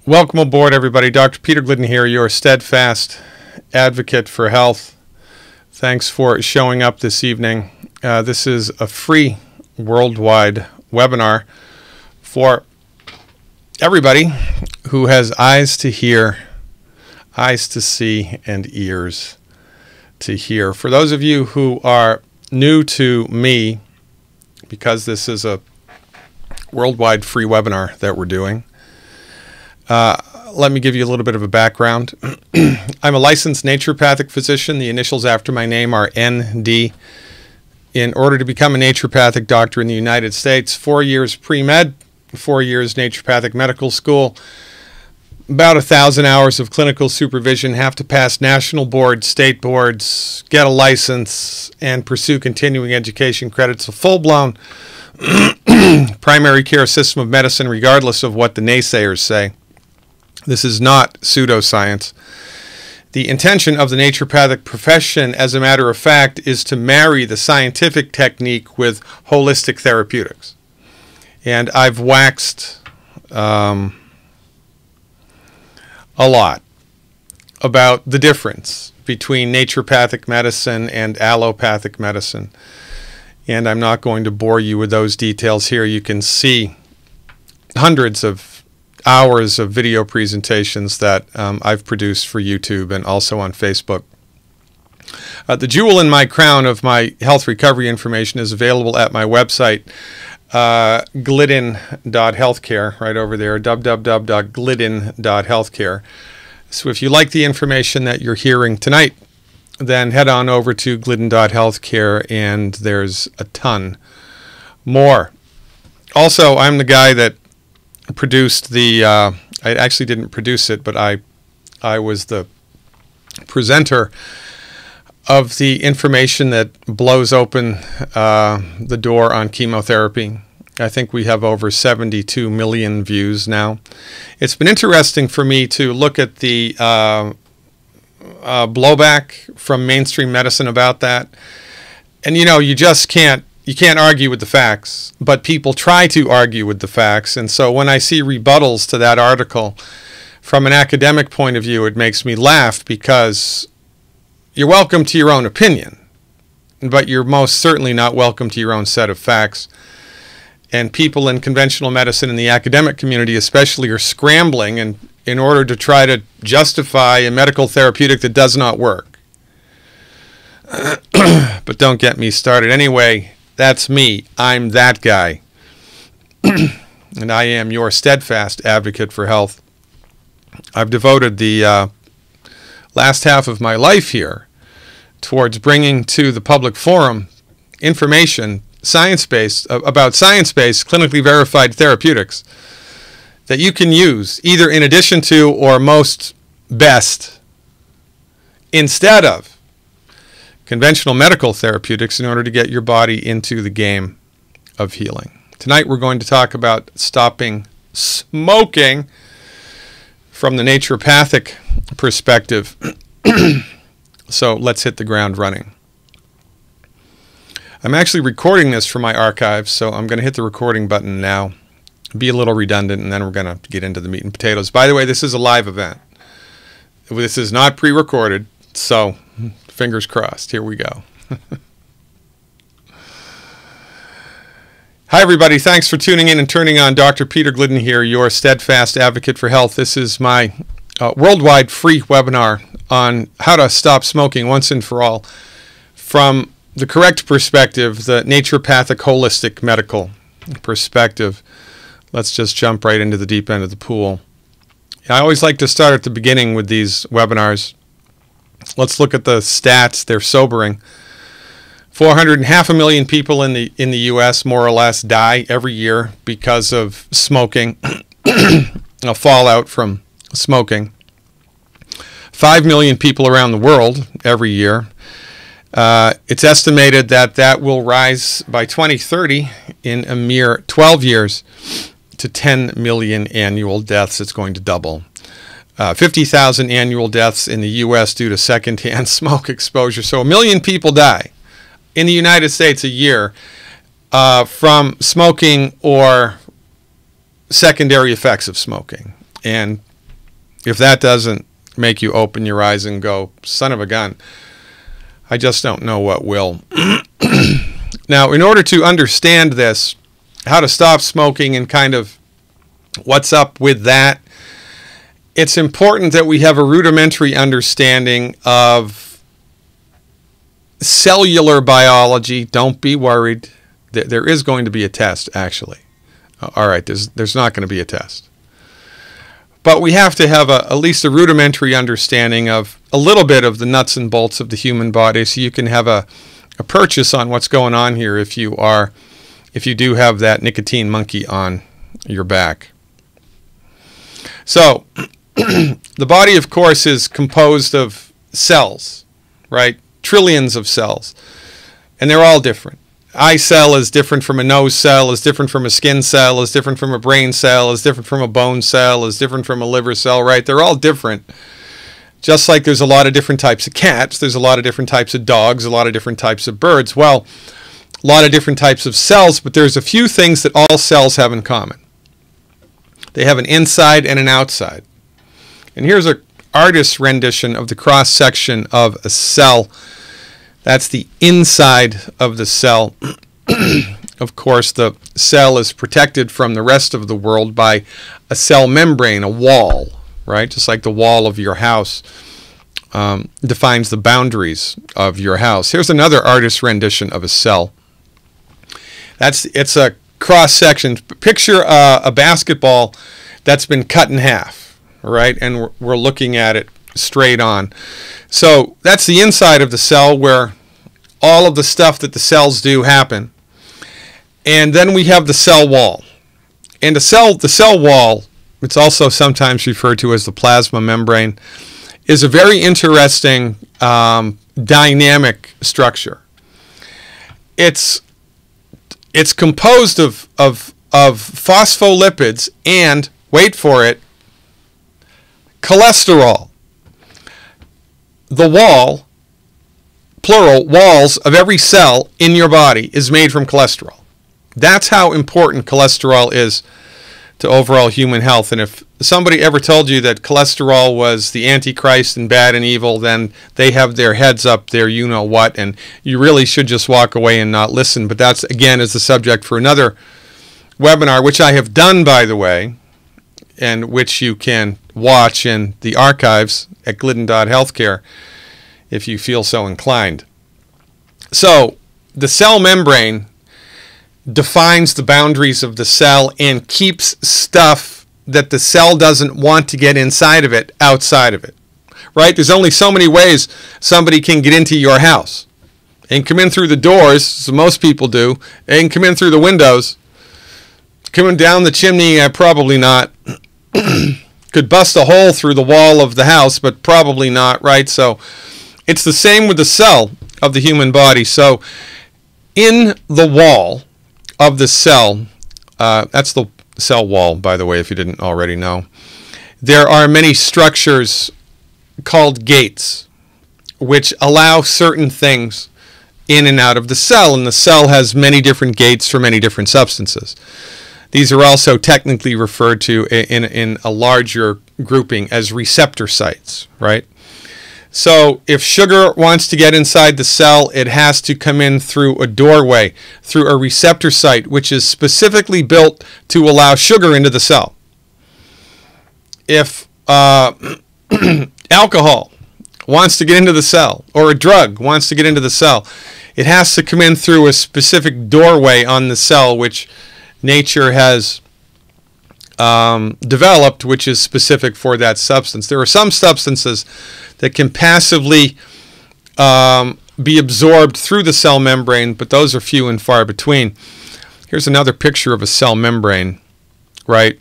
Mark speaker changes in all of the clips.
Speaker 1: Welcome aboard, everybody. Dr. Peter Glidden here, your steadfast advocate for health. Thanks for showing up this evening. This is a free worldwide webinar for everybody who has eyes to hear, eyes to see, and ears to hear. For those of you who are new to me, because this is a worldwide free webinar that we're doing, let me give you a little bit of a background. I'm a licensed naturopathic physician. The initials after my name are ND. In order to become a naturopathic doctor in the United States, 4 years pre-med, 4 years naturopathic medical school, about 1,000 hours of clinical supervision, have to pass national boards, state boards, get a license, and pursue continuing education credits, a full-blown primary care system of medicine, regardless of what the naysayers say. This is not pseudoscience. The intention of the naturopathic profession, as a matter of fact, is to marry the scientific technique with holistic therapeutics. And I've waxed a lot about the difference between naturopathic medicine and allopathic medicine. And I'm not going to bore you with those details here. You can see hundreds of hours of video presentations that I've produced for YouTube and also on Facebook. The jewel in my crown of my health recovery information is available at my website, glidden.healthcare, right over there, www.glidden.healthcare. So if you like the information that you're hearing tonight, then head on over to glidden.healthcare, and there's a ton more. Also, I'm the guy that produced the, I actually didn't produce it, but I was the presenter of the information that blows open the door on chemotherapy. I think we have over 72 million views now. It's been interesting for me to look at the blowback from mainstream medicine about that. And you know, you can't argue with the facts, but people try to argue with the facts. And so when I see rebuttals to that article from an academic point of view, it makes me laugh, because you're welcome to your own opinion, but you're most certainly not welcome to your own set of facts. And people in conventional medicine and the academic community especially are scrambling in order to try to justify a medical therapeutic that does not work. But don't get me started. Anyway, that's me. I'm that guy. And I am your steadfast advocate for health. I've devoted the last half of my life here towards bringing to the public forum information, science-based, about science-based, clinically verified therapeutics that you can use either in addition to or most best instead of conventional medical therapeutics in order to get your body into the game of healing. Tonight we're going to talk about stopping smoking from the naturopathic perspective. So let's hit the ground running. I'm actually recording this for my archives, so I'm going to hit the recording button now, be a little redundant, and then we're going to get into the meat and potatoes. By the way, this is a live event. This is not pre-recorded, so fingers crossed. Here we go. Hi, everybody. Thanks for tuning in and turning on. Dr. Peter Glidden here, your steadfast advocate for health. This is my worldwide free webinar on how to stop smoking once and for all from the correct perspective, the naturopathic holistic medical perspective. Let's just jump right into the deep end of the pool. I always like to start at the beginning with these webinars. Let's look at the stats. They're sobering. 500,000 people in the U.S. more or less die every year because of smoking, a fallout from smoking. 5 million people around the world every year. It's estimated that that will rise by 2030 in a mere 12 years to 10 million annual deaths. It's going to double. 50,000 annual deaths in the U.S. due to secondhand smoke exposure. So 1 million people die in the United States a year from smoking or secondary effects of smoking. And if that doesn't make you open your eyes and go, son of a gun, I just don't know what will. Now, in order to understand this, how to stop smoking and kind of what's up with that, it's important that we have a rudimentary understanding of cellular biology. Don't be worried. There is going to be a test, actually. All right, there's not going to be a test. But we have to have at least a rudimentary understanding of a little bit of the nuts and bolts of the human body, so you can have a purchase on what's going on here if you do have that nicotine monkey on your back. So, the body, of course, is composed of cells, right? Trillions of cells. And they're all different. Eye cell is different from a nose cell, is different from a skin cell, is different from a brain cell, is different from a bone cell, is different from a liver cell, right? They're all different. Just like there's a lot of different types of cats, there's a lot of different types of dogs, a lot of different types of birds. Well, a lot of different types of cells, but there's a few things that all cells have in common. They have an inside and an outside. And here's an artist's rendition of the cross-section of a cell. That's the inside of the cell. Of course, the cell is protected from the rest of the world by a cell membrane, a wall, right? Just like the wall of your house defines the boundaries of your house. Here's another artist's rendition of a cell. It's a cross-section. Picture a basketball that's been cut in half, right? And we're looking at it straight on. So that's the inside of the cell where all of the stuff that the cells do happen. And then we have the cell wall. And the cell wall, it's also sometimes referred to as the plasma membrane, is a very interesting dynamic structure. It's composed of phospholipids and, wait for it, cholesterol. The wall, plural, walls of every cell in your body is made from cholesterol. That's how important cholesterol is to overall human health. And if somebody ever told you that cholesterol was the Antichrist and bad and evil, then they have their heads up there, you know what, and you really should just walk away and not listen. But that's, again, is the subject for another webinar, which I have done, by the way, and which you can watch in the archives at glidden.healthcare if you feel so inclined. So, the cell membrane defines the boundaries of the cell and keeps stuff that the cell doesn't want to get inside of it outside of it. Right? There's only so many ways somebody can get into your house. They can come in through the doors, so most people do. They can come in through the windows. Coming down the chimney, probably not. Could bust a hole through the wall of the house, but probably not, right? So it's the same with the cell of the human body. So in the wall of the cell, that's the cell wall, by the way, if you didn't already know, there are many structures called gates, which allow certain things in and out of the cell, and the cell has many different gates for many different substances. These are also technically referred to in a larger grouping as receptor sites, right? So if sugar wants to get inside the cell, it has to come in through a doorway, through a receptor site, which is specifically built to allow sugar into the cell. If alcohol wants to get into the cell, or a drug wants to get into the cell, it has to come in through a specific doorway on the cell, which nature has developed, which is specific for that substance. There are some substances that can passively be absorbed through the cell membrane, but those are few and far between. Here's another picture of a cell membrane, right?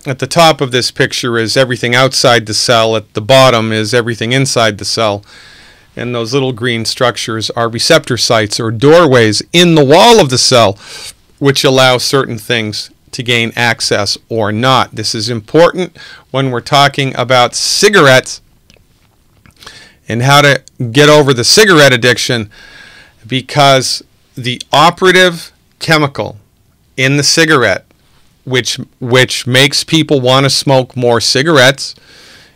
Speaker 1: At the top of this picture is everything outside the cell. At the bottom is everything inside the cell. And those little green structures are receptor sites or doorways in the wall of the cell, which allow certain things to gain access or not. This is important when we're talking about cigarettes and how to get over the cigarette addiction, because the operative chemical in the cigarette, which makes people want to smoke more cigarettes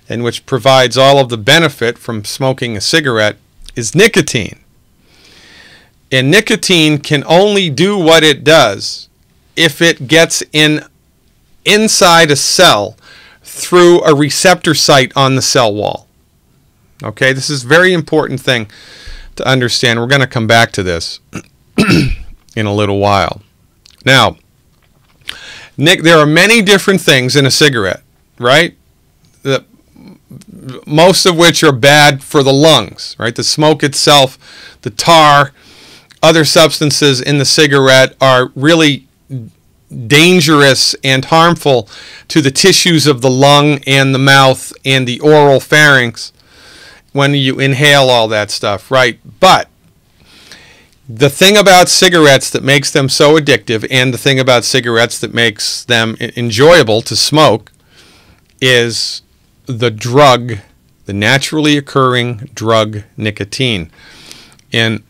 Speaker 1: and which provides all of the benefit from smoking a cigarette, is nicotine. And nicotine can only do what it does if it gets inside a cell through a receptor site on the cell wall. Okay, this is a very important thing to understand. We're going to come back to this in a little while. Now, Nick, there are many different things in a cigarette, right? Most of which are bad for the lungs, right? The smoke itself, the tar, other substances in the cigarette are really dangerous and harmful to the tissues of the lung and the mouth and the oral pharynx when you inhale all that stuff, right? But the thing about cigarettes that makes them so addictive, and the thing about cigarettes that makes them enjoyable to smoke, is the drug, the naturally occurring drug nicotine. In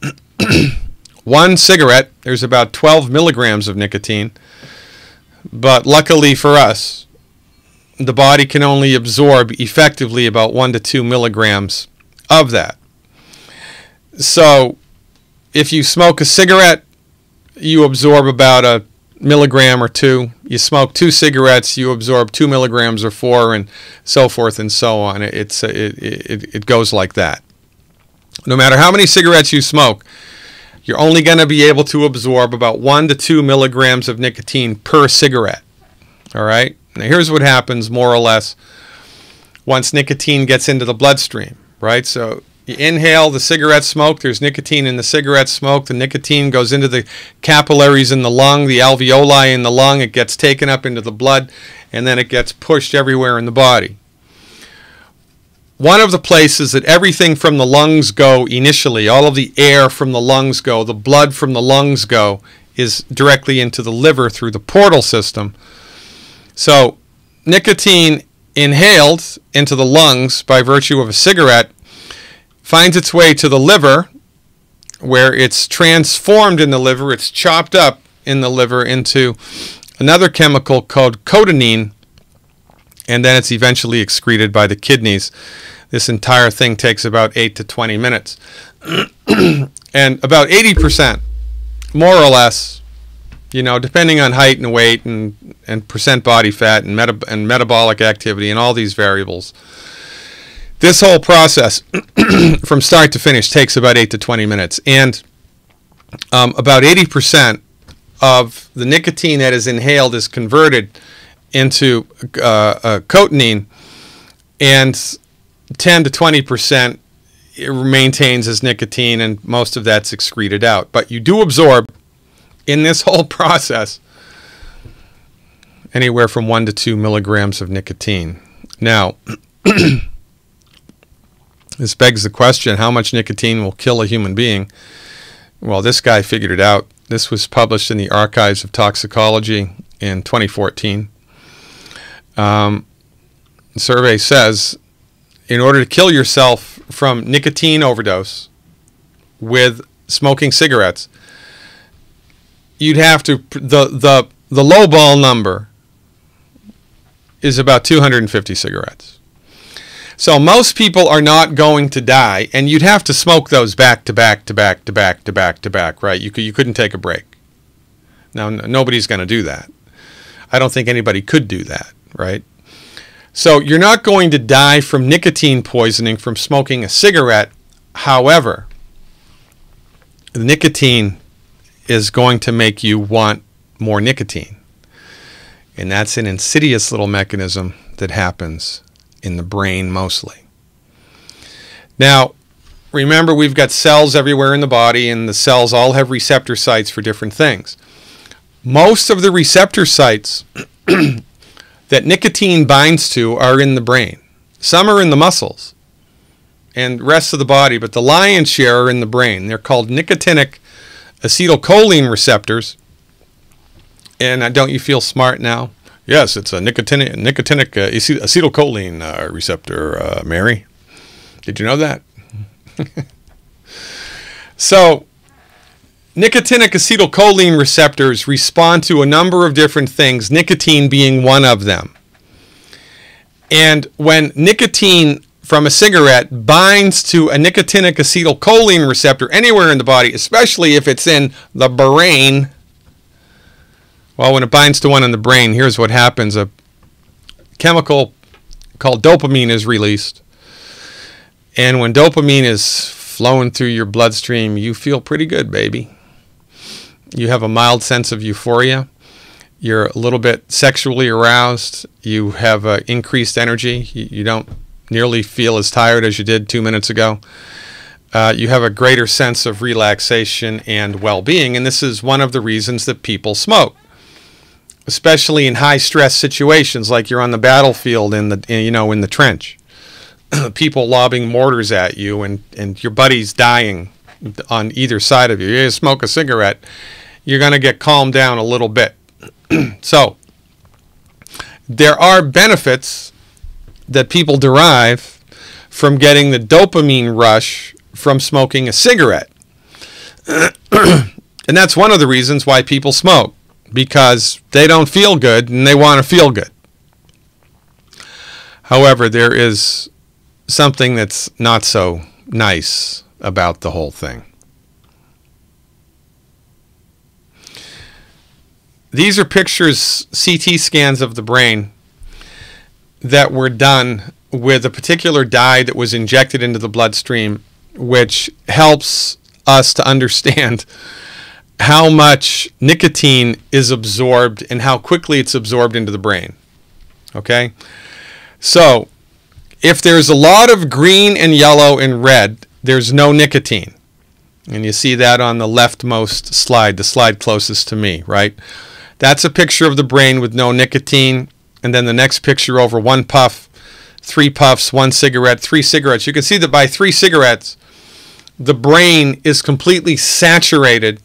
Speaker 1: one cigarette, there's about 12 milligrams of nicotine, but luckily for us, the body can only absorb effectively about 1 to 2 milligrams of that. So if you smoke a cigarette, you absorb about a milligram or 2. You smoke 2 cigarettes, you absorb 2 milligrams or 4, and so forth and so on. It goes like that. No matter how many cigarettes you smoke, you're only going to be able to absorb about 1 to 2 milligrams of nicotine per cigarette. All right? Now here's what happens more or less once nicotine gets into the bloodstream, right? So you inhale the cigarette smoke, there's nicotine in the cigarette smoke, the nicotine goes into the capillaries in the lung, the alveoli in the lung, it gets taken up into the blood, and then it gets pushed everywhere in the body. One of the places that everything from the lungs go initially, all of the air from the lungs go, the blood from the lungs go, is directly into the liver through the portal system. So nicotine inhaled into the lungs by virtue of a cigarette finds its way to the liver, where it's transformed in the liver, it's chopped up in the liver into another chemical called cotinine, and then it's eventually excreted by the kidneys. This entire thing takes about 8 to 20 minutes. And about 80%, more or less, you know, depending on height and weight and percent body fat and metabolic activity and all these variables, this whole process from start to finish takes about 8 to 20 minutes. And about 80% of the nicotine that is inhaled is converted into cotinine, and 10 to 20% it maintains as nicotine, and most of that's excreted out. But you do absorb in this whole process anywhere from 1 to 2 milligrams of nicotine. Now, this begs the question, how much nicotine will kill a human being? Well, this guy figured it out. This was published in the Archives of Toxicology in 2014. The survey says, in order to kill yourself from nicotine overdose with smoking cigarettes, you'd have to, the low ball number is about 250 cigarettes. So most people are not going to die, and you'd have to smoke those back to back to back to back to back to back, right? You couldn't take a break. Now, nobody's going to do that. I don't think anybody could do that, right? So you're not going to die from nicotine poisoning from smoking a cigarette. However, the nicotine is going to make you want more nicotine. And that's an insidious little mechanism that happens in the brain mostly. Now, remember, we've got cells everywhere in the body, and the cells all have receptor sites for different things. Most of the receptor sites that nicotine binds to are in the brain. Some are in the muscles and the rest of the body, but the lion's share are in the brain. They're called nicotinic acetylcholine receptors. And don't you feel smart now? Yes, it's a nicotinic acetylcholine receptor, Mary. Did you know that? So, nicotinic acetylcholine receptors respond to a number of different things, nicotine being one of them. And when nicotine from a cigarette binds to a nicotinic acetylcholine receptor anywhere in the body, especially if it's in the brain, well, when it binds to one in the brain, here's what happens. A chemical called dopamine is released. And when dopamine is flowing through your bloodstream, you feel pretty good, baby. You have a mild sense of euphoria. You're a little bit sexually aroused. You have increased energy. You don't nearly feel as tired as you did 2 minutes ago. You have a greater sense of relaxation and well-being, and this is one of the reasons that people smoke, especially in high-stress situations, like you're on the battlefield in the trench. People lobbing mortars at you, and your buddy's dying on either side of you. You smoke a cigarette, you're going to get calmed down a little bit. So, there are benefits that people derive from getting the dopamine rush from smoking a cigarette. And that's one of the reasons why people smoke, because they don't feel good and they want to feel good. However, there is something that's not so nice about the whole thing. These are pictures, CT scans of the brain that were done with a particular dye that was injected into the bloodstream, which helps us to understand how much nicotine is absorbed and how quickly it's absorbed into the brain. Okay? So, if there's a lot of green and yellow and red, there's no nicotine. And you see that on the leftmost slide, the slide closest to me, right? That's a picture of the brain with no nicotine. And then the next picture over, 1 puff, 3 puffs, 1 cigarette, 3 cigarettes. You can see that by 3 cigarettes, the brain is completely saturated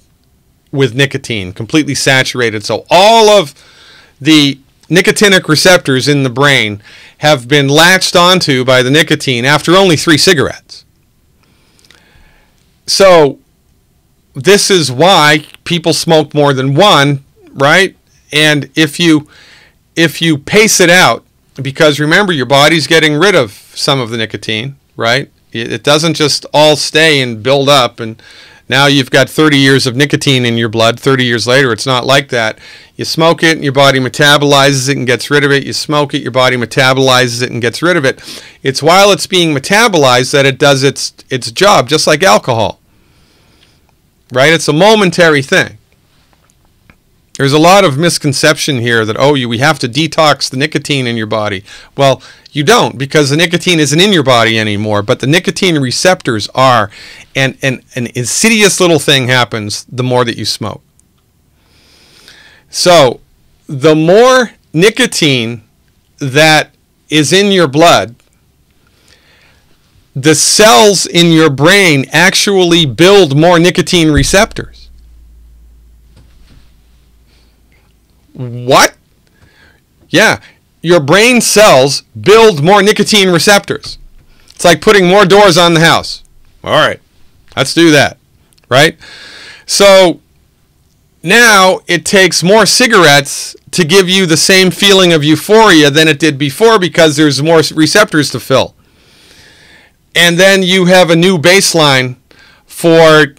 Speaker 1: with nicotine, completely saturated. So all of the nicotinic receptors in the brain have been latched onto by the nicotine after only 3 cigarettes. So this is why people smoke more than one, right? And if you pace it out, because remember, your body's getting rid of some of the nicotine, right? It doesn't just all stay and build up, and now you've got 30 years of nicotine in your blood. 30 years later, it's not like that. You smoke it, and your body metabolizes it and gets rid of it. You smoke it, your body metabolizes it and gets rid of it. It's while it's being metabolized that it does its job, just like alcohol, right? It's a momentary thing. There's a lot of misconception here that, we have to detox the nicotine in your body. Well, you don't, because the nicotine isn't in your body anymore, but the nicotine receptors are, and an insidious little thing happens the more that you smoke. So, the more nicotine that is in your blood, the cells in your brain actually build more nicotine receptors. What? Yeah, your brain cells build more nicotine receptors. It's like putting more doors on the house. All right, let's do that, right? So now it takes more cigarettes to give you the same feeling of euphoria than it did before, because there's more receptors to fill. And then you have a new baseline for,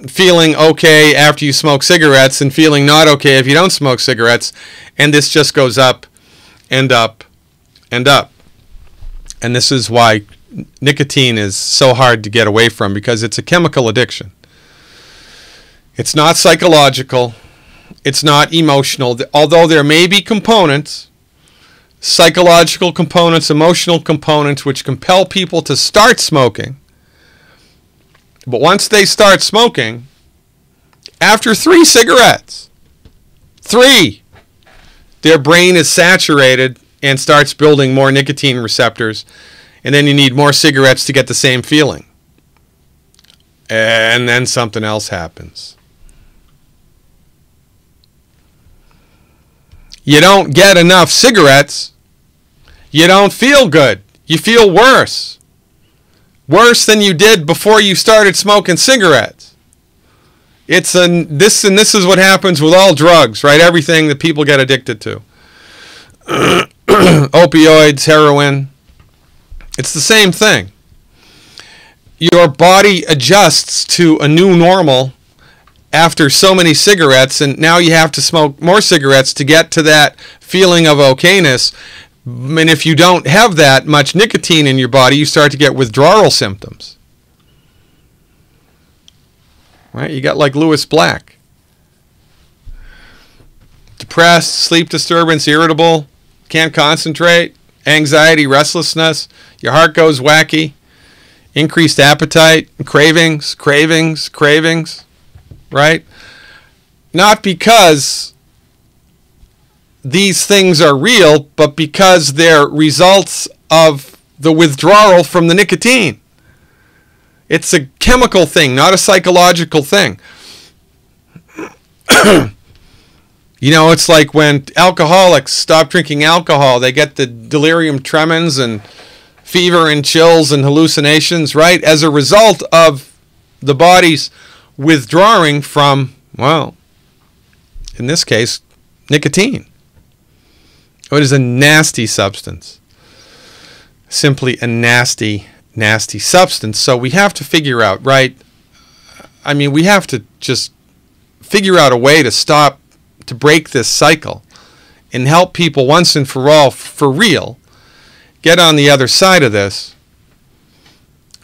Speaker 1: feeling okay after you smoke cigarettes and feeling not okay if you don't smoke cigarettes, and this just goes up and up and up. And this is why nicotine is so hard to get away from, because it's a chemical addiction. It's not psychological, it's not emotional, although there may be components, psychological components, emotional components, which compel people to start smoking. But once they start smoking, after 3 cigarettes, 3, their brain is saturated and starts building more nicotine receptors, and then you need more cigarettes to get the same feeling. And then something else happens. You don't get enough cigarettes, you don't feel good, you feel worse. Worse than you did before you started smoking cigarettes. This is what happens with all drugs, right? Everything that people get addicted to. opioids, heroin. It's the same thing. Your body adjusts to a new normal after so many cigarettes, and now you have to smoke more cigarettes to get to that feeling of okayness. And if you don't have that much nicotine in your body, you start to get withdrawal symptoms. Right? You got like Lewis Black. Depressed, sleep disturbance, irritable, can't concentrate, anxiety, restlessness, your heart goes wacky, increased appetite, cravings, right? Not because these things are real, but because they're results of the withdrawal from the nicotine. It's a chemical thing, not a psychological thing. You know, it's like when alcoholics stop drinking alcohol, they get the delirium tremens and fever and chills and hallucinations, right? As a result of the body's withdrawing from, well, in this case, nicotine. It is a nasty substance. Simply a nasty, nasty substance. So we have to figure out, right? I mean, we have to just figure out a way to stop, to break this cycle and help people once and for all, for real, get on the other side of this,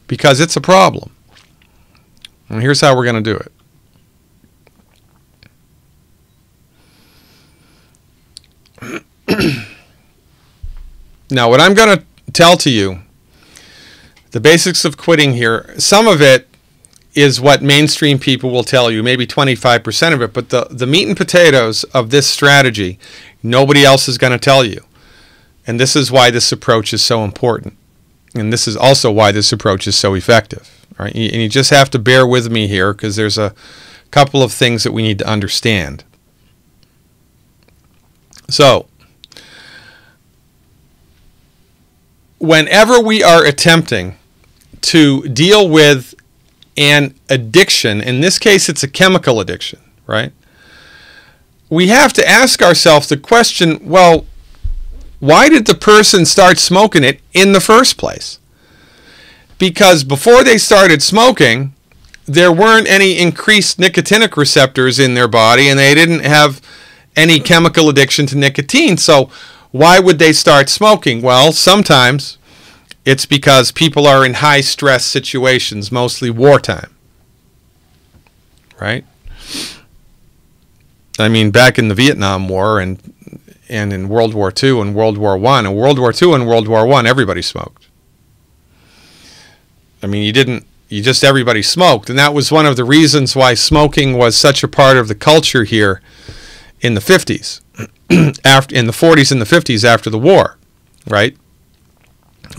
Speaker 1: because it's a problem. And here's how we're going to do it. Now, what I'm going to tell to you, the basics of quitting here, some of it is what mainstream people will tell you, maybe 25% of it, but the meat and potatoes of this strategy, nobody else is going to tell you. And this is why this approach is so important. And this is also why this approach is so effective. Right? And you just have to bear with me here, because there's a couple of things that we need to understand. So, whenever we are attempting to deal with an addiction, in this case it's a chemical addiction, right? We have to ask ourselves the question, well, why did the person start smoking it in the first place? Because before they started smoking, there weren't any increased nicotinic receptors in their body, and they didn't have any chemical addiction to nicotine. So why would they start smoking? Well, sometimes it's because people are in high stress situations, mostly wartime. Right? I mean, back in the Vietnam War and in World War II and World War I. In World War II and World War I, everybody smoked. I mean, everybody smoked. And that was one of the reasons why smoking was such a part of the culture here in the 50s, in the 40s and the 50s after the war, right?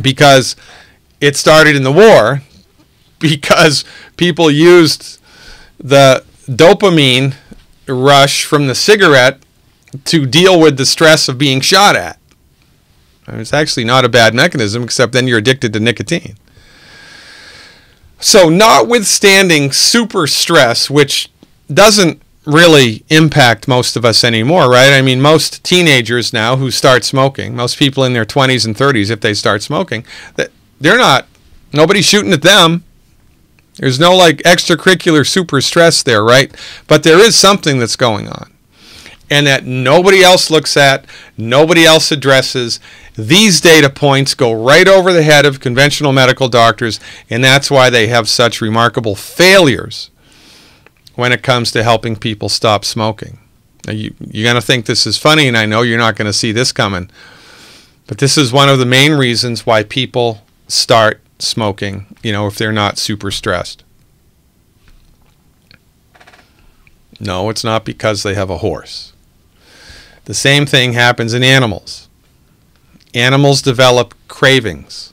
Speaker 1: Because it started in the war, because people used the dopamine rush from the cigarette to deal with the stress of being shot at. I mean, it's actually not a bad mechanism, except then you're addicted to nicotine. So notwithstanding super stress, which doesn't really impact most of us anymore, right? I mean, most teenagers now who start smoking, most people in their 20s and 30s, if they start smoking, nobody's shooting at them. There's no like extracurricular super stress there, right? But there is something that's going on, and that nobody else looks at, nobody else addresses. These data points go right over the head of conventional medical doctors, and that's why they have such remarkable failures when it comes to helping people stop smoking. Now, you're going to think this is funny, and I know you're not going to see this coming, but this is one of the main reasons why people start smoking, if they're not super stressed. No, it's not because they have a horse. The same thing happens in animals. Animals develop cravings.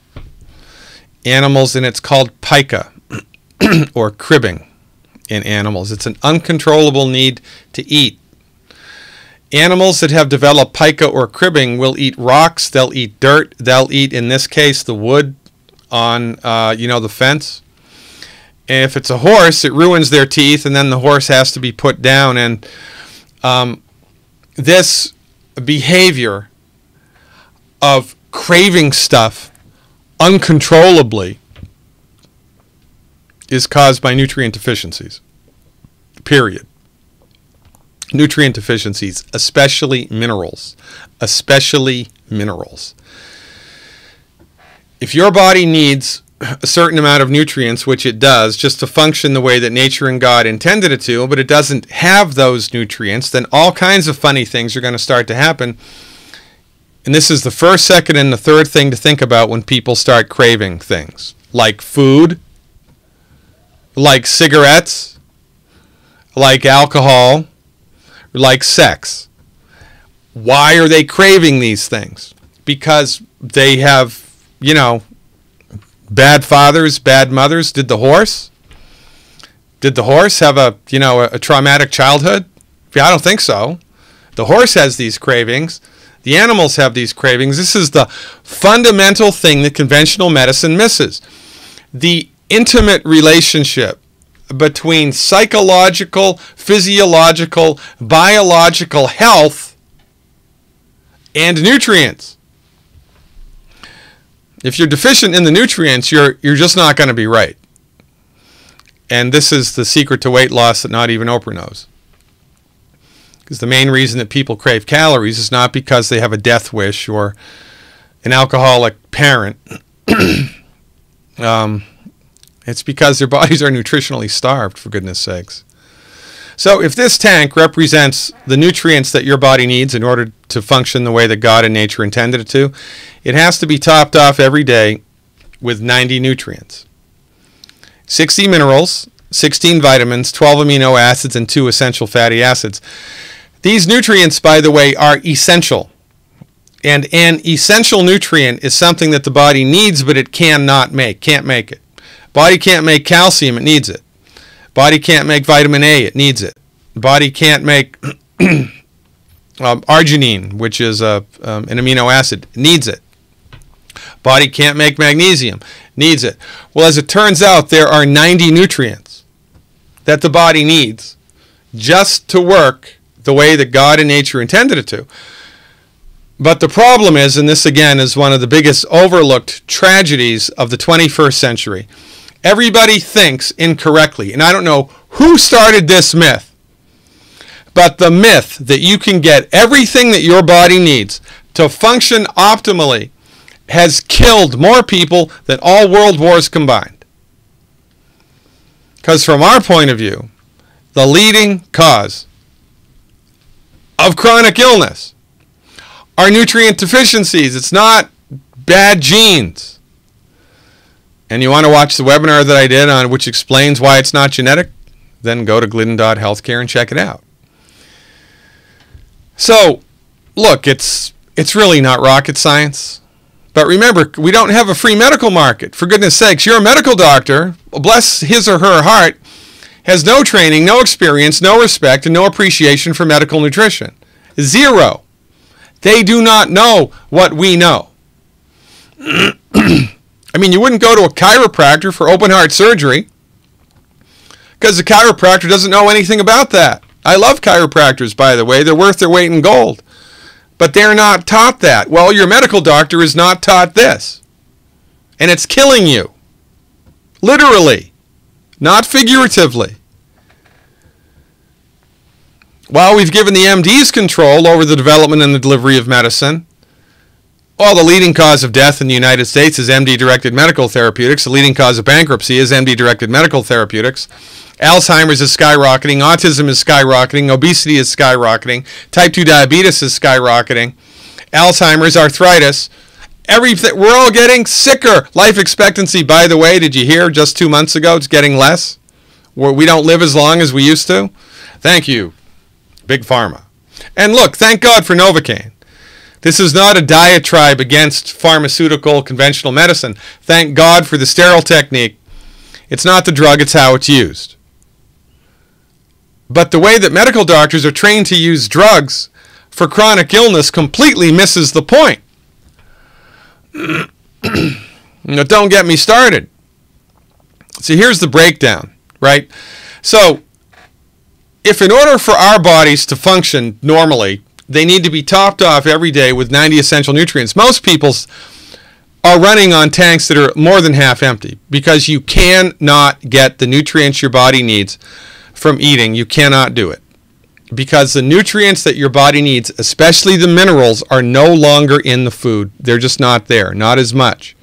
Speaker 1: Animals, and it's called pica, or cribbing in animals. It's an uncontrollable need to eat. Animals that have developed pica or cribbing will eat rocks, they'll eat dirt, they'll eat, in this case, the wood on, the fence. And if it's a horse, it ruins their teeth, and then the horse has to be put down. And this behavior of craving stuff uncontrollably is caused by nutrient deficiencies. Period. Nutrient deficiencies, especially minerals. Especially minerals. If your body needs a certain amount of nutrients, which it does, just to function the way that nature and God intended it to, but it doesn't have those nutrients, then all kinds of funny things are going to start to happen. And this is the first, second, and the third thing to think about when people start craving things. Like food, like cigarettes, like alcohol, like sex. Why are they craving these things? Because they have, bad fathers, bad mothers. Did the horse have a traumatic childhood? Yeah, I don't think so. The horse has these cravings. The animals have these cravings. This is the fundamental thing that conventional medicine misses. The intimate relationship between psychological, physiological, biological health and nutrients. If you're deficient in the nutrients, you're just not going to be right. And this is the secret to weight loss that not even Oprah knows. Because the main reason that people crave calories is not because they have a death wish or an alcoholic parent. It's because their bodies are nutritionally starved, for goodness sakes. So if this tank represents the nutrients that your body needs in order to function the way that God and nature intended it to, it has to be topped off every day with 90 nutrients. 60 minerals, 16 vitamins, 12 amino acids, and 2 essential fatty acids. These nutrients, by the way, are essential. And an essential nutrient is something that the body needs, but it can't make it. Body can't make calcium, it needs it. Body can't make vitamin A, it needs it. Body can't make arginine, which is an amino acid, needs it. Body can't make magnesium, needs it. Well, as it turns out, there are 90 nutrients that the body needs just to work the way that God and nature intended it to. But the problem is, and this again is one of the biggest overlooked tragedies of the 21st century, everybody thinks incorrectly. And I don't know who started this myth, but the myth that you can get everything that your body needs to function optimally has killed more people than all world wars combined. Because from our point of view, the leading cause of chronic illness are nutrient deficiencies. It's not bad genes. And you want to watch the webinar that I did on which explains why it's not genetic? Then go to glidden.healthcare and check it out. So, look, it's really not rocket science. But remember, we don't have a free medical market. For goodness sakes, you're a medical doctor, bless his or her heart, has no training, no experience, no respect, and no appreciation for medical nutrition. Zero. They do not know what we know. I mean, you wouldn't go to a chiropractor for open heart surgery because the chiropractor doesn't know anything about that. I love chiropractors, by the way. They're worth their weight in gold. But they're not taught that. Well, your medical doctor is not taught this. And it's killing you. Literally. Not figuratively. While we've given the MDs control over the development and the delivery of medicine, well, the leading cause of death in the United States is MD-directed medical therapeutics. The leading cause of bankruptcy is MD-directed medical therapeutics. Alzheimer's is skyrocketing. Autism is skyrocketing. Obesity is skyrocketing. Type 2 diabetes is skyrocketing. Alzheimer's, arthritis, everything. We're all getting sicker. Life expectancy, by the way, did you hear just 2 months ago, it's getting less? We don't live as long as we used to. Thank you, Big Pharma. And look, thank God for Novocaine. This is not a diatribe against pharmaceutical conventional medicine. Thank God for the sterile technique. It's not the drug, it's how it's used. But the way that medical doctors are trained to use drugs for chronic illness completely misses the point. Now, don't get me started. So here's the breakdown, right? So if in order for our bodies to function normally, they need to be topped off every day with 90 essential nutrients. Most people are running on tanks that are more than half empty because you cannot get the nutrients your body needs from eating. You cannot do it because the nutrients that your body needs, especially the minerals, are no longer in the food. They're just not there, not as much.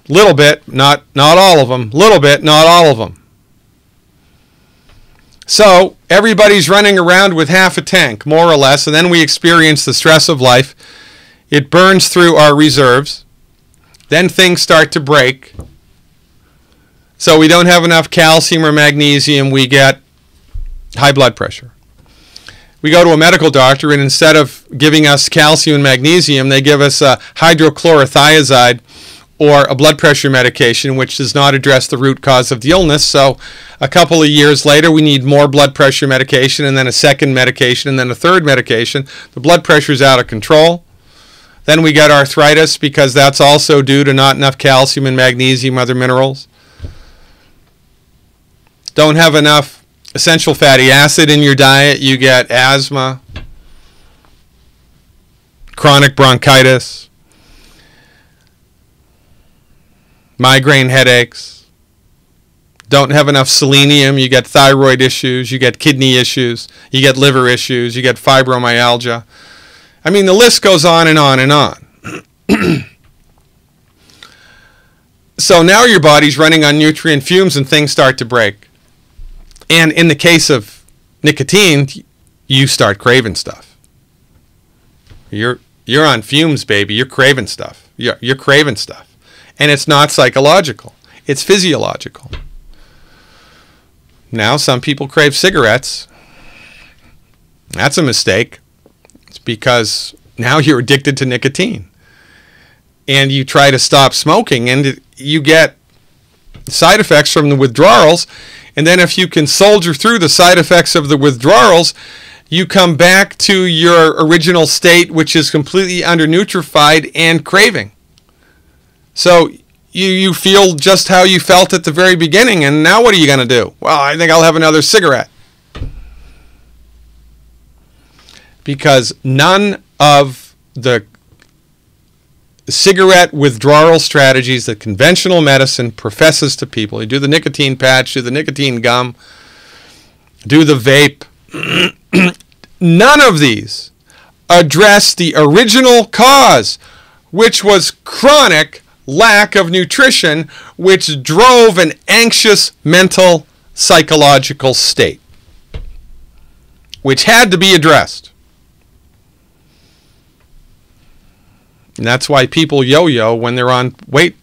Speaker 1: Little bit, not all of them. Little bit, not all of them. So everybody's running around with half a tank, more or less, and then we experience the stress of life. It burns through our reserves. Then things start to break. So we don't have enough calcium or magnesium. We get high blood pressure. We go to a medical doctor, and instead of giving us calcium and magnesium, they give us hydrochlorothiazide, or a blood pressure medication, which does not address the root cause of the illness. So a couple of years later, we need more blood pressure medication, and then a second medication, and then a third medication. The blood pressure is out of control. Then we get arthritis because that's also due to not enough calcium and magnesium, other minerals. Don't have enough essential fatty acid in your diet, you get asthma, chronic bronchitis, migraine headaches. Don't have enough selenium, you get thyroid issues, you get kidney issues, you get liver issues, you get fibromyalgia. I mean, the list goes on and on and on. So now your body's running on nutrient fumes and things start to break. And in the case of nicotine, you start craving stuff. You're on fumes, baby. You're craving stuff. You're craving stuff. And it's not psychological. It's physiological. Now, some people crave cigarettes. That's a mistake. It's because now you're addicted to nicotine. And you try to stop smoking, and you get side effects from the withdrawals. And then if you can soldier through the side effects of the withdrawals, you come back to your original state, which is completely undernutrified and craving. So you feel just how you felt at the very beginning, and now what are you going to do? Well, I think I'll have another cigarette. Because none of the cigarette withdrawal strategies that conventional medicine professes to people, you do the nicotine patch, do the nicotine gum, do the vape, none of these address the original cause, which was chronic lack of nutrition, which drove an anxious mental psychological state, which had to be addressed. And that's why people yo-yo when they're on weight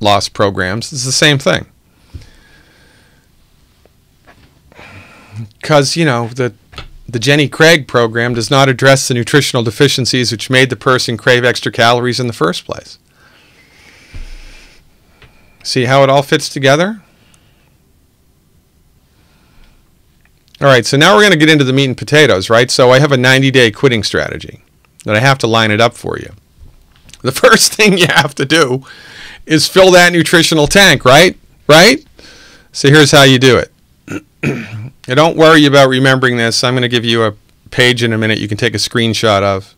Speaker 1: loss programs. It's the same thing. Because, you know, the Jenny Craig program does not address the nutritional deficiencies which made the person crave extra calories in the first place. See how it all fits together? All right, so now we're going to get into the meat and potatoes, right? So I have a 90-day quitting strategy that I have to line it up for you. The first thing you have to do is fill that nutritional tank, right? Right? So here's how you do it. Now don't worry about remembering this. I'm going to give you a page in a minute you can take a screenshot of.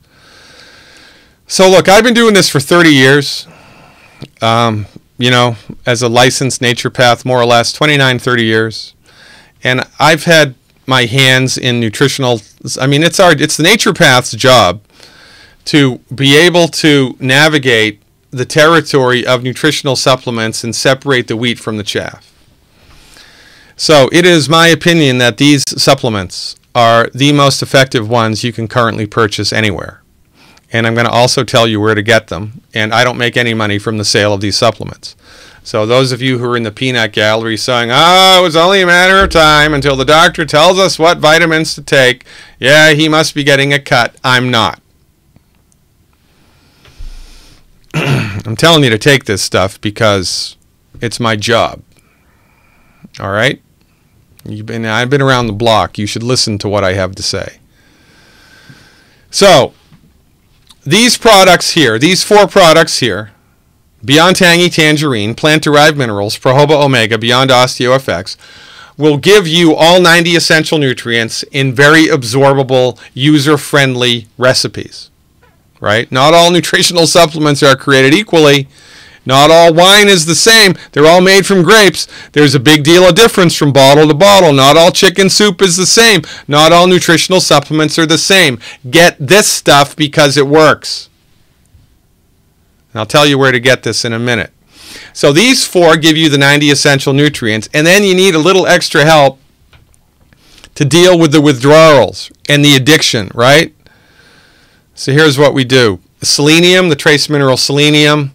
Speaker 1: So look, I've been doing this for 30 years. You know, as a licensed naturopath, more or less, 29, 30 years. And I've had my hands in nutritional, I mean, it's the naturopath's job to be able to navigate the territory of nutritional supplements and separate the wheat from the chaff. So it is my opinion that these supplements are the most effective ones you can currently purchase anywhere. And I'm going to also tell you where to get them. And I don't make any money from the sale of these supplements. So those of you who are in the peanut gallery saying, oh, it was only a matter of time until the doctor tells us what vitamins to take. Yeah, he must be getting a cut. I'm not. I'm telling you to take this stuff because it's my job. All right? I've been around the block. You should listen to what I have to say. So, these products here, these 4 products here, Beyond Tangy Tangerine, Plant-Derived Minerals, Prohoba Omega, Beyond OsteoFX, will give you all 90 essential nutrients in very absorbable, user-friendly recipes, right? Not all nutritional supplements are created equally. Not all wine is the same. They're all made from grapes. There's a big deal of difference from bottle to bottle. Not all chicken soup is the same. Not all nutritional supplements are the same. Get this stuff because it works. And I'll tell you where to get this in a minute. So these 4 give you the 90 essential nutrients, and then you need a little extra help to deal with the withdrawals and the addiction, right? So here's what we do. Selenium, the trace mineral selenium,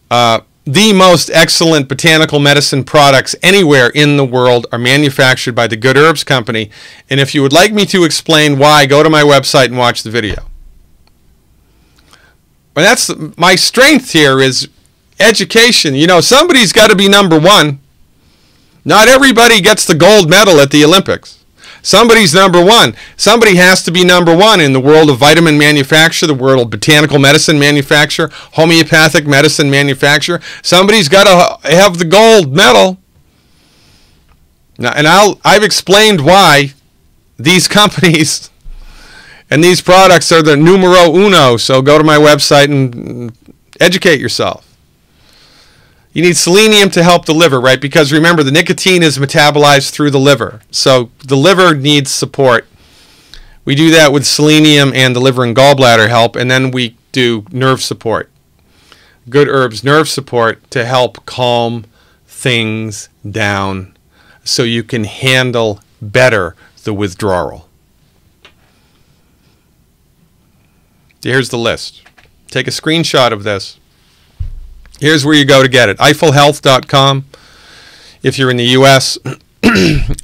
Speaker 1: the most excellent botanical medicine products anywhere in the world are manufactured by the Good Herbs Company. And if you would like me to explain why, go to my website and watch the video. And that's my strength here is education. You know, somebody's got to be number one. Not everybody gets the gold medal at the Olympics. Somebody's number one. Somebody has to be number one in the world of vitamin manufacture, the world of botanical medicine manufacture, homeopathic medicine manufacture. Somebody's got to have the gold medal. Now, and I've explained why these companies and these products are the numero uno. So go to my website and educate yourself. You need selenium to help the liver, right? Because remember, the nicotine is metabolized through the liver. So the liver needs support. We do that with selenium and the liver and gallbladder help, and then we do nerve support. Good Herbs nerve support to help calm things down so you can handle better the withdrawal. Here's the list. Take a screenshot of this. Here's where you go to get it. EiffelHealth.com if you're in the U.S.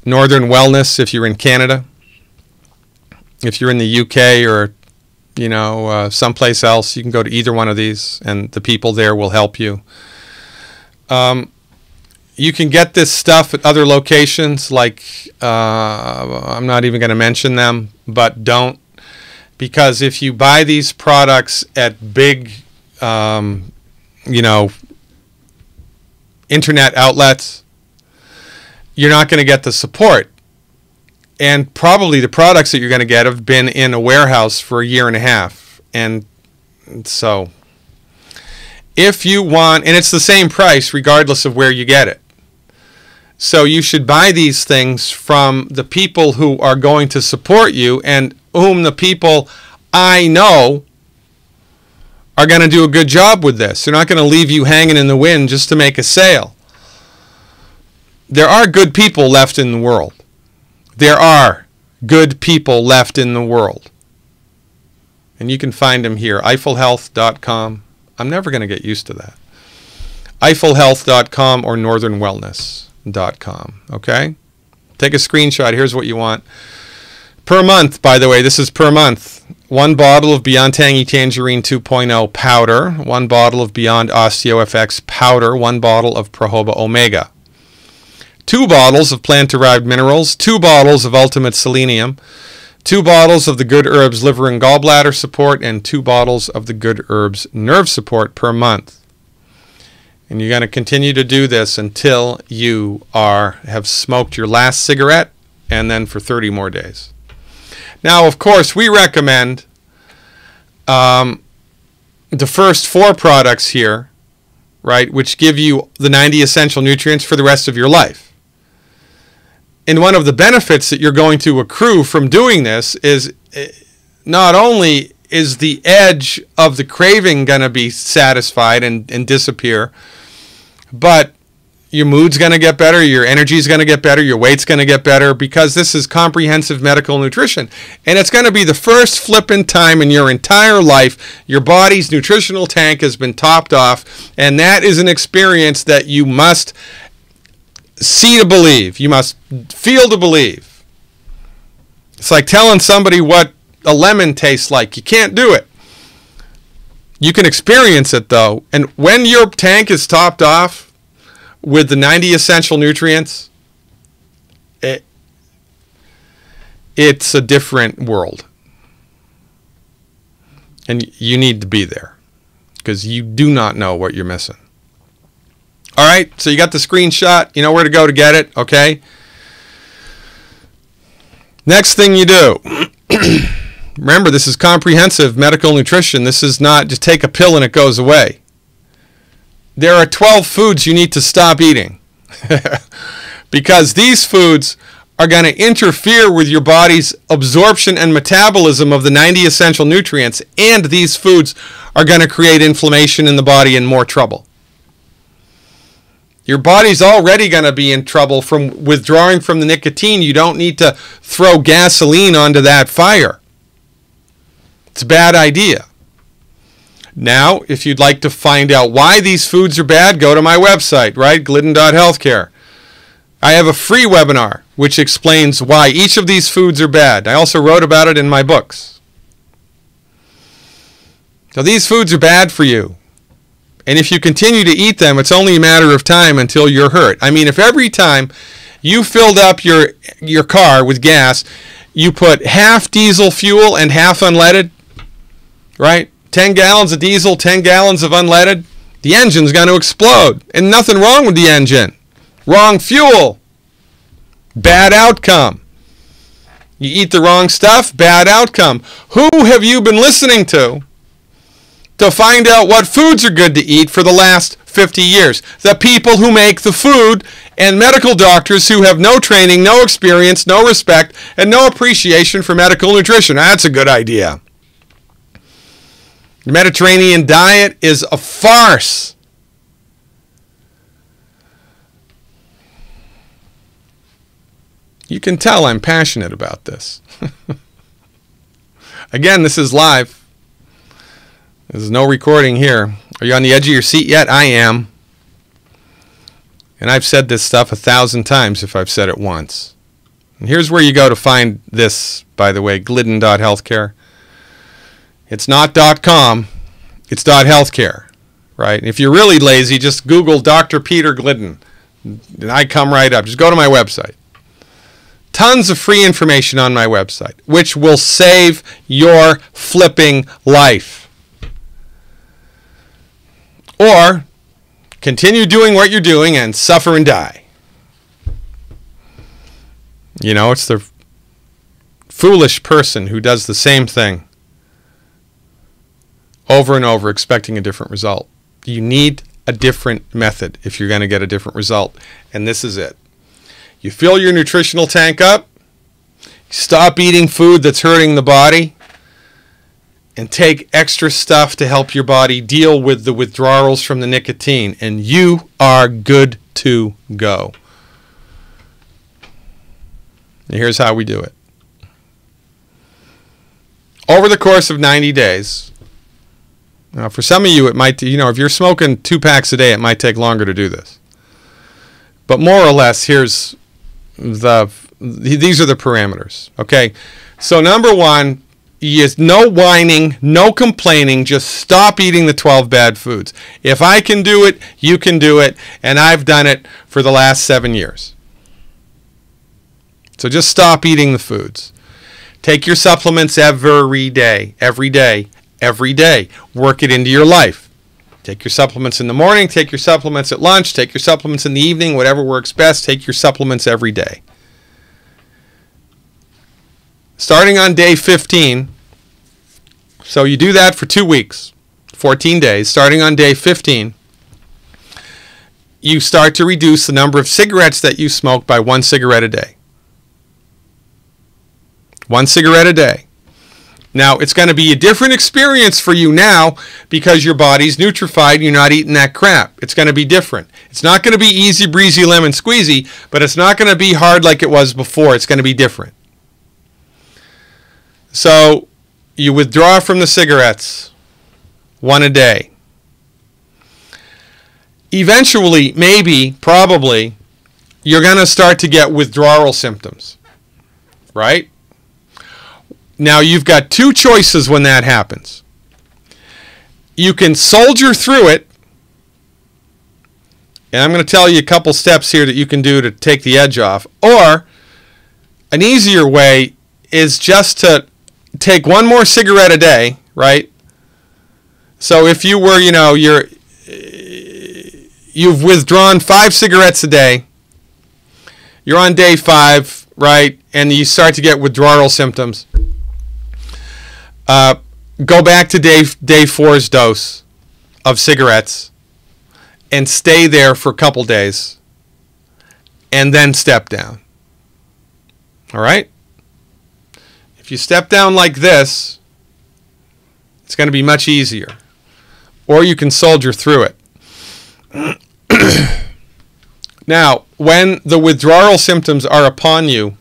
Speaker 1: Northern Wellness if you're in Canada. If you're in the U.K. or, you know, someplace else, you can go to either one of these, and the people there will help you. You can get this stuff at other locations, like I'm not even going to mention them, but don't. Because if you buy these products at big you know, internet outlets, you're not going to get the support. And probably the products that you're going to get have been in a warehouse for a year and a half. And so if you want, and it's the same price regardless of where you get it. So you should buy these things from the people who are going to support you and whom the people I know are going to do a good job with this. They're not going to leave you hanging in the wind just to make a sale. There are good people left in the world. There are good people left in the world. And you can find them here. EiffelHealth.com. I'm never going to get used to that. EiffelHealth.com or NorthernWellness.com. Okay? Take a screenshot. Here's what you want. Per month, by the way, this is per month. 1 bottle of Beyond Tangy Tangerine 2.0 powder, 1 bottle of Beyond OsteoFX powder, 1 bottle of Prohoba Omega, 2 bottles of plant-derived minerals, 2 bottles of Ultimate Selenium, 2 bottles of the Good Herbs Liver and Gallbladder Support, and 2 bottles of the Good Herbs Nerve Support per month. And you're going to continue to do this until you have smoked your last cigarette, and then for 30 more days. Now, of course, we recommend the first 4 products here, right, which give you the 90 essential nutrients for the rest of your life. And one of the benefits that you're going to accrue from doing this is not only is the edge of the craving going to be satisfied and disappear, but your mood's going to get better, your energy's going to get better, your weight's going to get better, because this is comprehensive medical nutrition. And it's going to be the first flippin' time in your entire life your body's nutritional tank has been topped off, and that is an experience that you must see to believe. You must feel to believe. It's like telling somebody what a lemon tastes like. You can't do it. You can experience it, though. And when your tank is topped off with the 90 essential nutrients, it's a different world. And you need to be there because you do not know what you're missing. All right, so you got the screenshot. You know where to go to get it, okay? Next thing you do, remember, this is comprehensive medical nutrition. This is not just take a pill and it goes away. There are 12 foods you need to stop eating because these foods are going to interfere with your body's absorption and metabolism of the 90 essential nutrients, and these foods are going to create inflammation in the body and more trouble. Your body's already going to be in trouble from withdrawing from the nicotine. You don't need to throw gasoline onto that fire. It's a bad idea. Now, if you'd like to find out why these foods are bad, go to my website, right? Glidden.healthcare. I have a free webinar which explains why each of these foods are bad. I also wrote about it in my books. So these foods are bad for you. And if you continue to eat them, it's only a matter of time until you're hurt. I mean, if every time you filled up your car with gas, you put half diesel fuel and half unleaded, right? 10 gallons of diesel, 10 gallons of unleaded, the engine's going to explode. And nothing wrong with the engine. Wrong fuel. Bad outcome. You eat the wrong stuff, bad outcome. Who have you been listening to find out what foods are good to eat for the last 50 years? The people who make the food and medical doctors who have no training, no experience, no respect, and no appreciation for medical nutrition. That's a good idea. The Mediterranean diet is a farce. You can tell I'm passionate about this. Again, this is live. There's no recording here. Are you on the edge of your seat yet? I am. And I've said this stuff 1,000 times if I've said it once. And here's where you go to find this, by the way, glidden.healthcare. It's not .com, it's .healthcare, right? If you're really lazy, just Google Dr. Peter Glidden, and I come right up. Just go to my website. Tons of free information on my website, which will save your flipping life. Or continue doing what you're doing and suffer and die. You know, it's the foolish person who does the same thing over and over expecting a different result. You need a different method if you're going to get a different result. And this is it. You fill your nutritional tank up, stop eating food that's hurting the body, and take extra stuff to help your body deal with the withdrawals from the nicotine, and you are good to go. And here's how we do it. Over the course of 90 days, now for some of you it might, if you're smoking 2 packs a day, it might take longer to do this. But more or less, these are the parameters, okay? So number one, is no whining, no complaining, just stop eating the 12 bad foods. If I can do it, you can do it, and I've done it for the last 7 years. So just stop eating the foods. Take your supplements every day, every day, every day. Work it into your life. Take your supplements in the morning, take your supplements at lunch, take your supplements in the evening, whatever works best, take your supplements every day. Starting on day 15, so you do that for 2 weeks, 14 days. Starting on day 15, you start to reduce the number of cigarettes that you smoke by 1 cigarette a day. 1 cigarette a day. Now, it's going to be a different experience for you now because your body's nutrified and you're not eating that crap. It's going to be different. It's not going to be easy breezy lemon squeezy, but it's not going to be hard like it was before. It's going to be different. So you withdraw from the cigarettes, 1 a day. Eventually, maybe, probably, you're going to start to get withdrawal symptoms, right? Now, you've got 2 choices when that happens. You can soldier through it, and I'm going to tell you a couple steps here that you can do to take the edge off, or an easier way is just to take 1 more cigarette a day, right? So if you were, you've withdrawn 5 cigarettes a day, you're on day 5, right, and you start to get withdrawal symptoms, go back to day four's dose of cigarettes and stay there for a couple days and then step down. All right? If you step down like this, it's going to be much easier. Or you can soldier through it. Now, when the withdrawal symptoms are upon you,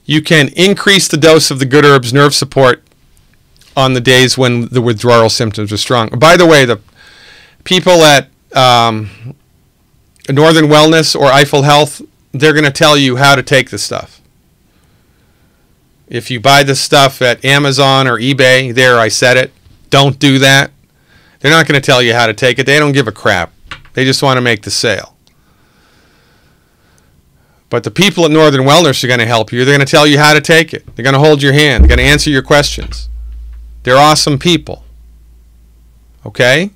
Speaker 1: you can increase the dose of the good herbs nerve support on the days when the withdrawal symptoms are strong. By the way, the people at Northern Wellness or Eiffel Health, they're going to tell you how to take this stuff. If you buy this stuff at Amazon or eBay, there I said it, don't do that. They're not going to tell you how to take it. They don't give a crap. They just want to make the sale. But the people at Northern Wellness are going to help you. They're going to tell you how to take it. They're going to hold your hand. They're going to answer your questions. They're awesome people. Okay?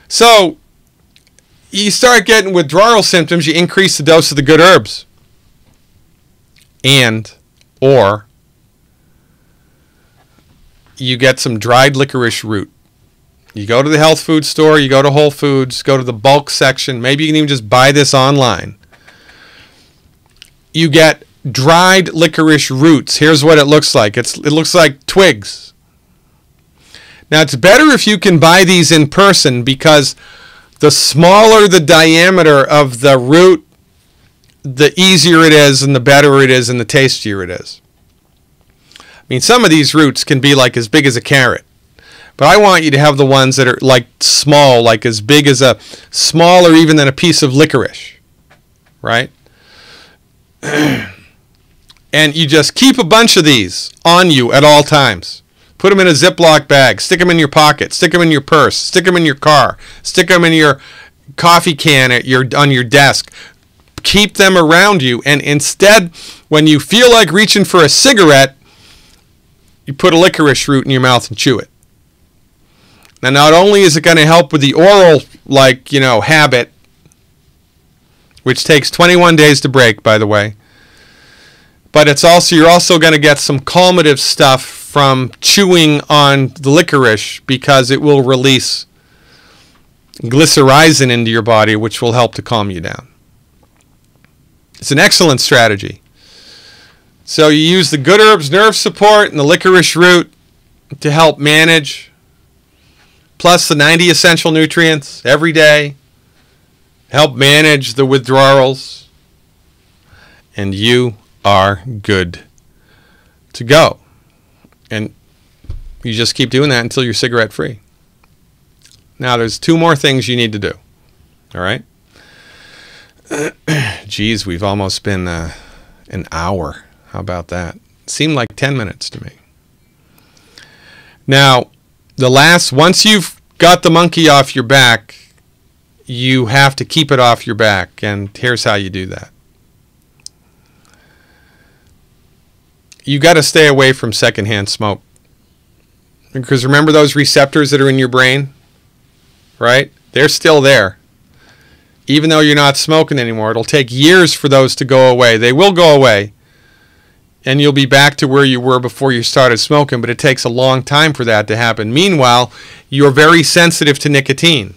Speaker 1: So, you start getting withdrawal symptoms, you increase the dose of the good herbs. Or you get some dried licorice root. You go to the health food store, you go to Whole Foods, go to the bulk section. Maybe you can even just buy this online. You get dried licorice roots. Here's what it looks like. It looks like twigs. Now, it's better if you can buy these in person because the smaller the diameter of the root, the easier it is and the better it is and the tastier it is. I mean, some of these roots can be like as big as a carrot. But I want you to have the ones that are like small, like as big as a, smaller even than a piece of licorice. Right? And you just keep a bunch of these on you at all times. Put them in a Ziploc bag. Stick them in your pocket. Stick them in your purse. Stick them in your car. Stick them in your coffee can on your desk. Keep them around you. And instead, when you feel like reaching for a cigarette, you put a licorice root in your mouth and chew it. Now, not only is it going to help with the oral, habit, which takes 21 days to break, by the way, but you're also going to get some calmative stuff from chewing on the licorice because it will release glycyrrhizin into your body, which will help to calm you down. It's an excellent strategy. So you use the good herbs nerve support and the licorice root to help manage, plus the 90 essential nutrients every day, help manage the withdrawals, and you are good to go. And you just keep doing that until you're cigarette free. Now, there's 2 more things you need to do. All right? Geez, we've almost been an hour. How about that? It seemed like 10 minutes to me. Now, once you've got the monkey off your back, you have to keep it off your back. And here's how you do that. You got to stay away from secondhand smoke. Because remember those receptors that are in your brain? Right? They're still there. Even though you're not smoking anymore, it'll take years for those to go away. They will go away. And you'll be back to where you were before you started smoking, but it takes a long time for that to happen. Meanwhile, you're very sensitive to nicotine.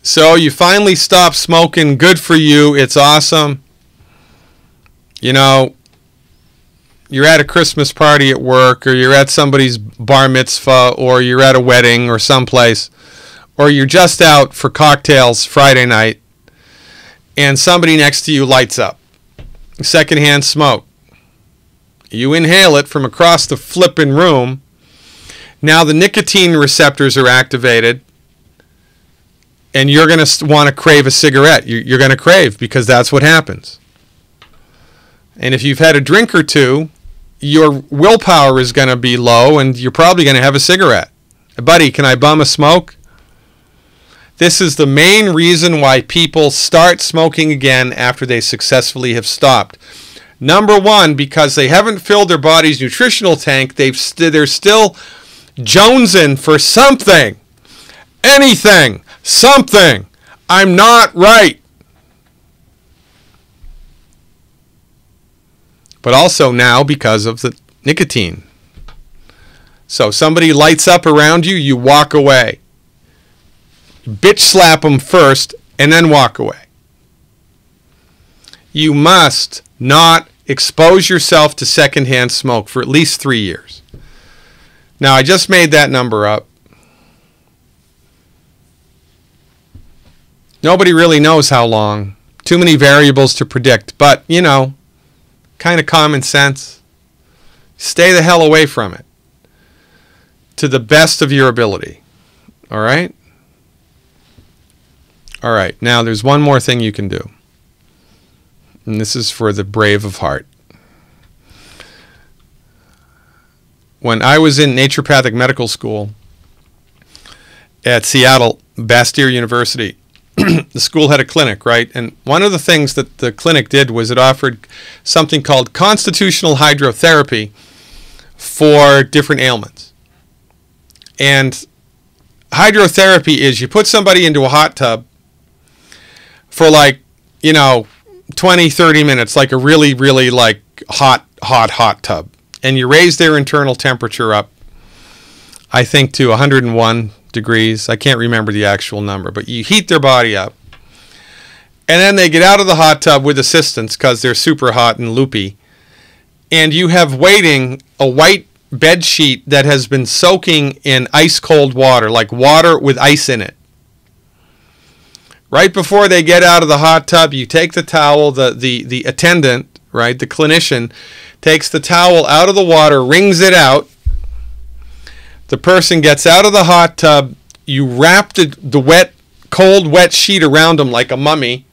Speaker 1: So you finally stop smoking. Good for you. It's awesome. You're at a Christmas party at work, or you're at somebody's bar mitzvah, or you're at a wedding or someplace, or you're just out for cocktails Friday night, and somebody next to you lights up. Secondhand smoke. You inhale it from across the flippin' room. Now the nicotine receptors are activated, and you're going to want to crave a cigarette. You're going to crave because that's what happens. And if you've had a drink or two, your willpower is going to be low, and you're probably going to have a cigarette. Buddy, can I bum a smoke? This is the main reason why people start smoking again after they successfully have stopped. Number one, because they haven't filled their body's nutritional tank. They're still jonesing for something. Anything. Something. I'm not right. but also now because of the nicotine. So somebody lights up around you, you walk away. Bitch slap them first and then walk away. You must not expose yourself to secondhand smoke for at least 3 years. Now, I just made that number up. Nobody really knows how long. Too many variables to predict. But, you know, kind of common sense. Stay the hell away from it to the best of your ability. All right? All right. Now, there's one more thing you can do. And this is for the brave of heart. When I was in naturopathic medical school at Seattle, Bastyr University, the school had a clinic, right? And one of the things that the clinic did was it offered something called constitutional hydrotherapy for different ailments. And hydrotherapy is you put somebody into a hot tub for like, you know, 20, 30 minutes, like a really, really like hot tub. And you raise their internal temperature up, I think, to 101 degrees. I can't remember the actual number, but you heat their body up. And then they get out of the hot tub with assistance because they're super hot and loopy. And you have waiting a white bed sheet that has been soaking in ice cold water, like water with ice in it. Right before they get out of the hot tub, you take the towel, the attendant, right, the clinician, takes the towel out of the water, wrings it out. The person gets out of the hot tub. You wrap the cold, wet sheet around them like a mummy.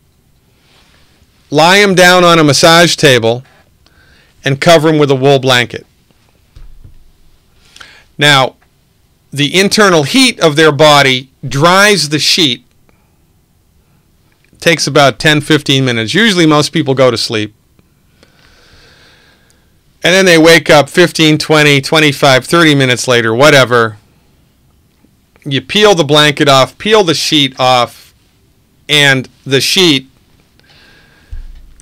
Speaker 1: Lie them down on a massage table and cover them with a wool blanket. Now, the internal heat of their body dries the sheet. It takes about 10-15 minutes. Usually most people go to sleep. And then they wake up 15, 20, 25, 30 minutes later, whatever. You peel the blanket off, peel the sheet off, and the sheet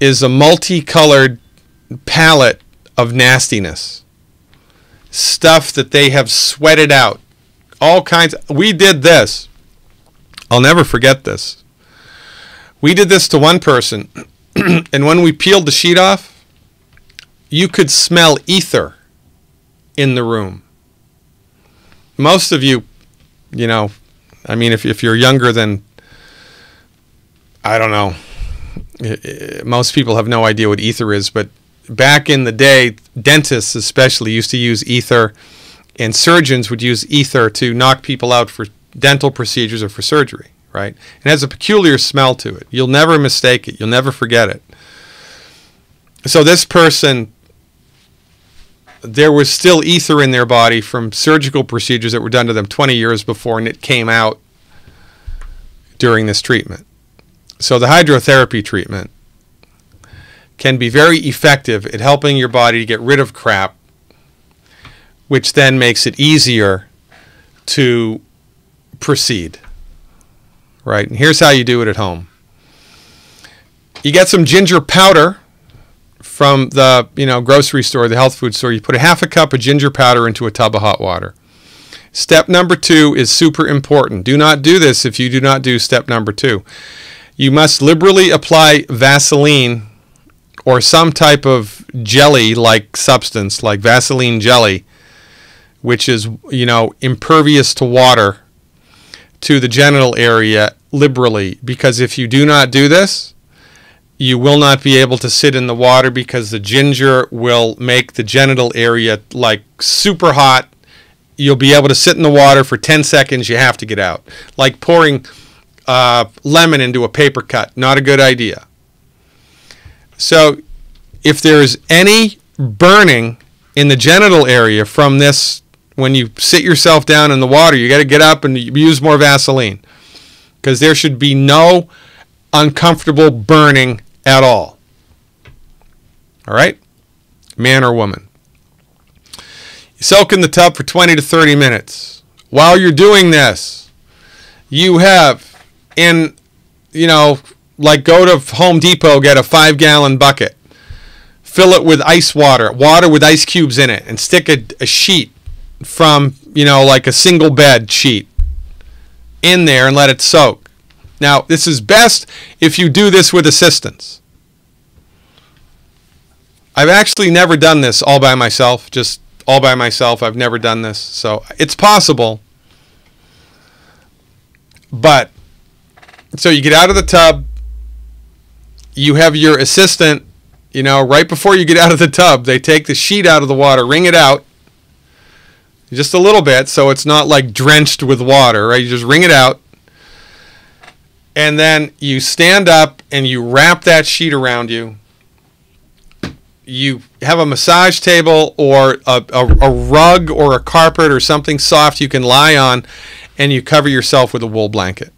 Speaker 1: is a multicolored palette of nastiness. Stuff that they have sweated out. All kinds. We did this. I'll never forget this. We did this to one person, and when we peeled the sheet off, you could smell ether in the room. Most of you, you know, I mean, if you're younger than, I don't know, most people have no idea what ether is, but back in the day, dentists especially used to use ether, and surgeons would use ether to knock people out for dental procedures or for surgery, right? It has a peculiar smell to it. You'll never mistake it. You'll never forget it. So this person, there was still ether in their body from surgical procedures that were done to them 20 years before, and it came out during this treatment. So the hydrotherapy treatment can be very effective at helping your body to get rid of crap, which then makes it easier to proceed. Right? And here's how you do it at home. You get some ginger powder from the grocery store, the health food store. You put a half a cup of ginger powder into a tub of hot water. Step number 2 is super important. Do not do this if you do not do step number 2. You must liberally apply Vaseline or some type of jelly-like substance, like Vaseline jelly, which is, impervious to water, to the genital area liberally. Because if you do not do this, you will not be able to sit in the water because the ginger will make the genital area like super hot. You'll be able to sit in the water for 10 seconds. You have to get out. Like pouring lemon into a paper cut. Not a good idea. So if there's any burning in the genital area from this, when you sit yourself down in the water, you got to get up and use more Vaseline. Because there should be no uncomfortable burning at all. All right? Man or woman. You soak in the tub for 20 to 30 minutes. While you're doing this, you have like go to Home Depot, get a 5-gallon bucket. fill it with ice water with ice cubes in it, and stick a sheet from, like a single bed sheet in there and let it soak. Now, this is best if you do this with assistance. I've actually never done this all by myself, just all by myself. I've never done this, so it's possible. But, so you get out of the tub, you have your assistant, right before you get out of the tub, they take the sheet out of the water, wring it out, just a little bit, so it's not like drenched with water, right? You just wring it out, and then you stand up and you wrap that sheet around you. You have a massage table or a rug or a carpet or something soft you can lie on, and you cover yourself with a wool blanket.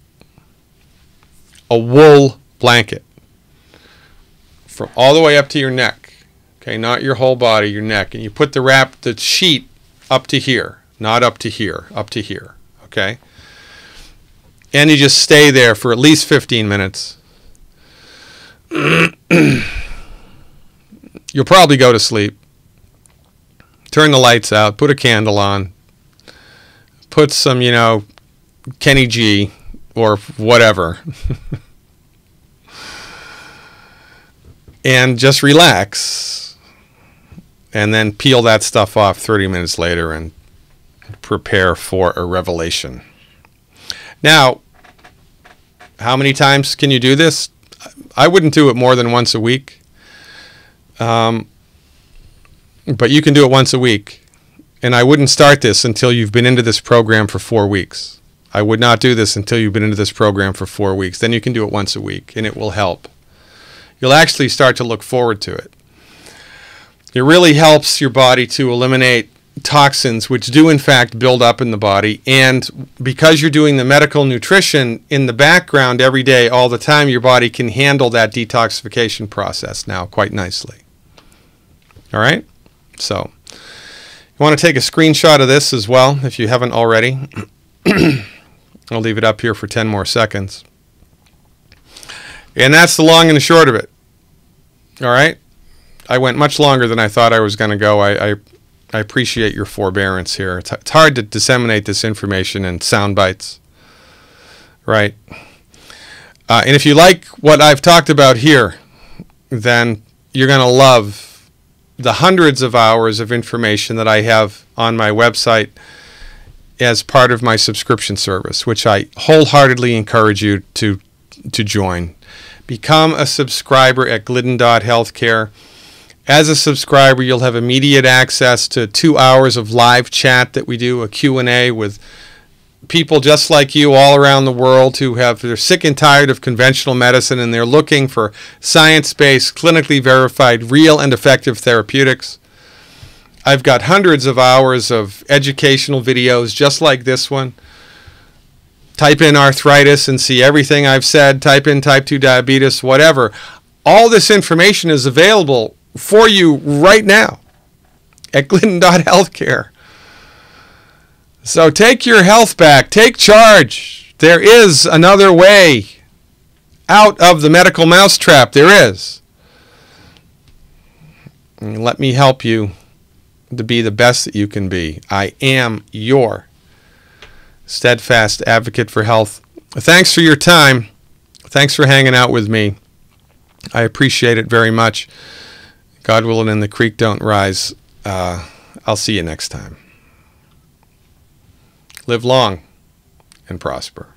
Speaker 1: A wool blanket. From all the way up to your neck. Okay, not your whole body, your neck. And you put the sheet up to here. Not up to here, up to here. Okay? And you just stay there for at least 15 minutes. You'll probably go to sleep. Turn the lights out. Put a candle on. Put some, Kenny G or whatever. And just relax. And then peel that stuff off 30 minutes later and prepare for a revelation. Now, how many times can you do this? I wouldn't do it more than once a week. But you can do it once a week. And I wouldn't start this until you've been into this program for 4 weeks. I would not do this until you've been into this program for 4 weeks. Then you can do it once a week, and it will help. You'll actually start to look forward to it. It really helps your body to eliminate toxins, which do in fact build up in the body. And because you're doing the medical nutrition in the background every day, all the time, your body can handle that detoxification process now quite nicely. All right? So, you want to take a screenshot of this as well, if you haven't already. I'll leave it up here for 10 more seconds. And that's the long and the short of it. All right? I went much longer than I thought I was going to go. I appreciate your forbearance here. It's hard to disseminate this information in sound bites. Right? And if you like what I've talked about here, then you're going to love the hundreds of hours of information that I have on my website as part of my subscription service, which I wholeheartedly encourage you to join. Become a subscriber at glidden.healthcare. As a subscriber, you'll have immediate access to 2 hours of live chat that we do, a Q&A with people just like you all around the world they're sick and tired of conventional medicine, and they're looking for science-based, clinically verified, real and effective therapeutics. I've got hundreds of hours of educational videos just like this one. Type in arthritis and see everything I've said. Type in type 2 diabetes, whatever. All this information is available for you right now at glidden.healthcare. So take your health back. Take charge. There is another way out of the medical mousetrap. There is. And let me help you to be the best that you can be. I am your steadfast advocate for health. Thanks for your time. Thanks for hanging out with me. I appreciate it very much. God willing, and the creek don't rise. I'll see you next time. Live long and prosper.